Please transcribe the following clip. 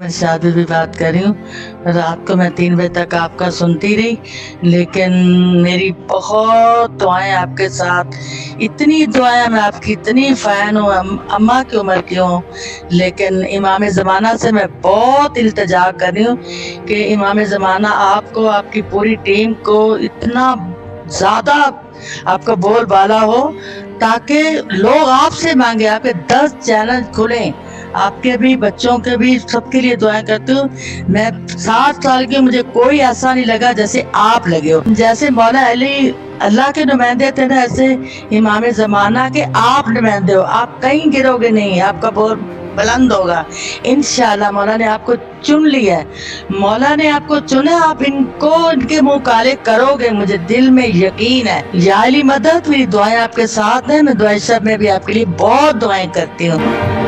मैं शादी भी बात कर रही हूँ। रात को मैं 3 बजे तक आपका सुनती रही, लेकिन मेरी बहुत दुआएं आपके साथ, इतनी दुआएं, मैं आपकी इतनी फ़ैन हूँ, अम्मा की उम्र की हूँ। लेकिन इमाम ज़माना से मैं बहुत इल्तिजा कर रही हूँ कि इमाम ज़माना आपको, आपकी पूरी टीम को इतना ज़्यादा आपका बोलबाला हो ताकि लोग आपसे मांगे, आपके 10 चैनल खुलें, आपके भी, बच्चों के भी, सबके लिए दुआएं करती हूँ। मैं 7 साल की, मुझे कोई ऐसा नहीं लगा जैसे आप लगे हो। जैसे मौला अली अल्लाह के नुमाइंदे थे ना, ऐसे इमाम ज़माना के आप नुमाइंदे हो। आप कहीं गिरोगे नहीं, आपका बहुत बुलंद होगा इंशाल्लाह। मौला ने आपको चुन लिया है, मौला ने आपको चुना, आप इनको, इनके मुंह काले करोगे, मुझे दिल में यकीन है। या अली मदद, मेरी दुआएं आपके साथ हैं। मैं दुआ शब में भी आपके लिए बहुत दुआएं करती हूँ।